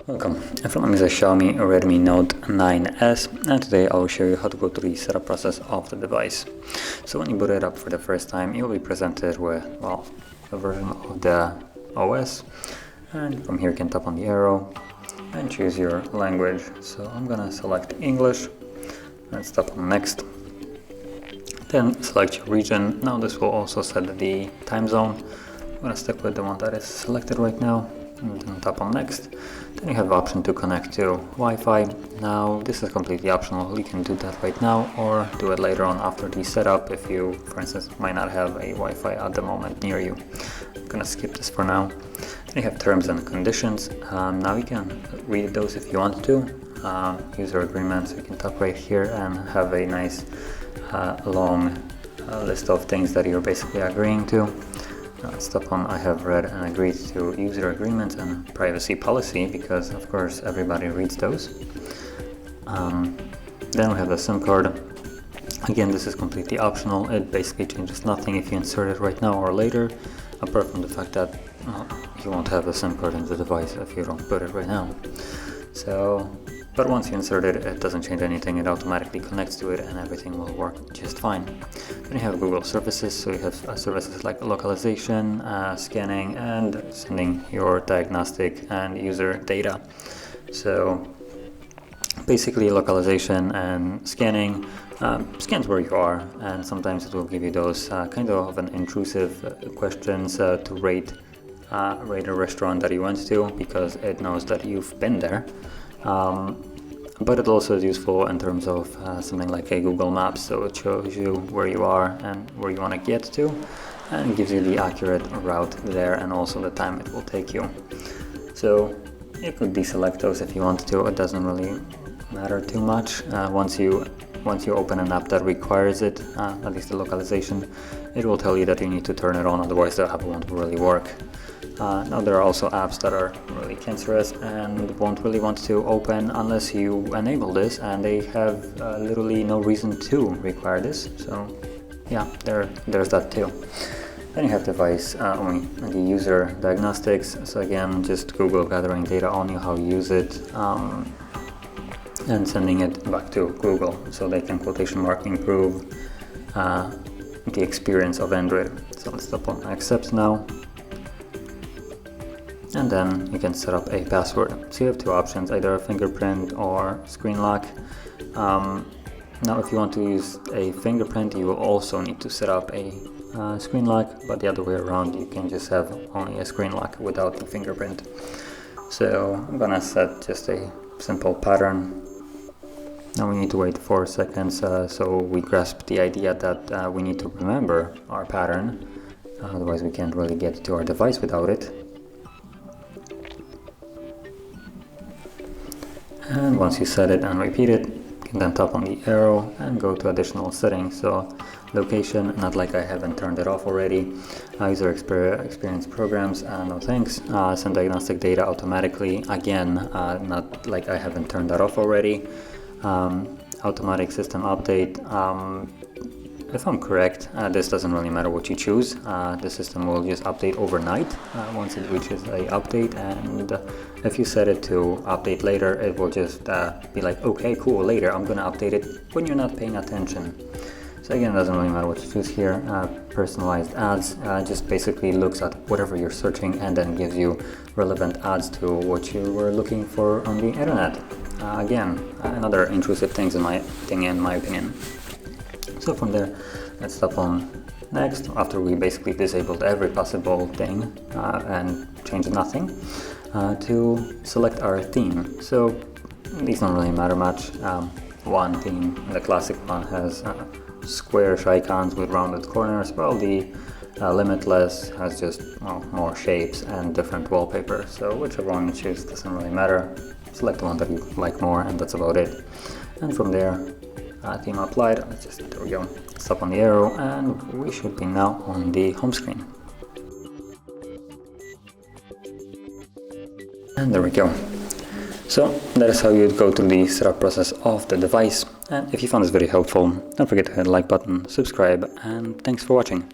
Welcome, in front of me is a Xiaomi Redmi Note 9S, and today I will show you how to go through the setup process of the device. So when you boot it up for the first time, you'll be presented with, well, a version of the OS, and from here you can tap on the arrow and choose your language. So I'm gonna select English, let's tap on next, then select your region. Now this will also set the time zone. I'm gonna stick with the one that is selected right now, and then tap on next. Then you have the option to connect to Wi-Fi. Now this is completely optional, you can do that right now or do it later on after the setup if you, for instance, might not have a Wi-Fi at the moment near you. I'm gonna skip this for now. Then you have terms and conditions. Now you can read those if you want to. User agreements, you can tap right here and have a nice long list of things that you're basically agreeing to. Let's tap on I have read and agreed to user agreements and privacy policy, because of course everybody reads those. Then we have the SIM card. Again, this is completely optional. It basically changes nothing if you insert it right now or later, apart from the fact that you won't have a SIM card in the device if you don't put it right now. But once you insert it, it doesn't change anything. It automatically connects to it and everything will work just fine. Then you have Google services, so you have services like localization, scanning, and sending your diagnostic and user data. So basically localization and scanning scans where you are, and sometimes it will give you those kind of an intrusive questions to rate a restaurant that you went to, because it knows that you've been there. But it also is useful in terms of something like a Google Maps, so it shows you where you are and where you want to get to, and gives you the accurate route there and also the time it will take you. So you could deselect those if you want to, it doesn't really matter too much. Once you open an app that requires it, at least the localization, it will tell you that you need to turn it on, otherwise the app won't really work. Now there are also apps that are really cancerous and won't really want to open unless you enable this, and they have literally no reason to require this. So yeah, there's that too. Then you have device only the user diagnostics. So again, just Google gathering data on you, how you use it, and sending it back to Google so they can quotation mark improve the experience of Android. So let's tap on accept now. And then you can set up a password. So you have two options, either a fingerprint or screen lock. Now if you want to use a fingerprint, you will also need to set up a screen lock, but the other way around, you can just have only a screen lock without the fingerprint. So I'm gonna set just a simple pattern. Now we need to wait 4 seconds so we grasp the idea that we need to remember our pattern, otherwise we can't really get to our device without it. And once you set it and repeat it, you can then tap on the arrow and go to additional settings. So location, not like I haven't turned it off already. User experience programs, no thanks. Send diagnostic data automatically, again, not like I haven't turned that off already. Automatic system update. If I'm correct, this doesn't really matter what you choose. The system will just update overnight once it reaches a update, and if you set it to update later, it will just be like, okay, cool, later, I'm gonna update it when you're not paying attention. So again, it doesn't really matter what you choose here. Personalized ads just basically looks at whatever you're searching and then gives you relevant ads to what you were looking for on the internet. Again, another intrusive thing in my opinion. So from there, let's tap on next, after we basically disabled every possible thing and changed nothing, to select our theme. So these don't really matter much. One theme, the classic one, has squarish icons with rounded corners, while the Limitless has just more shapes and different wallpaper. So whichever one you choose doesn't really matter. Select the one that you like more, and that's about it. And from there, theme applied. There we go. Stop on the arrow, and we should be now on the home screen. And there we go. So that is how you'd go through the setup process of the device. And if you found this video helpful, don't forget to hit the like button, subscribe, and thanks for watching.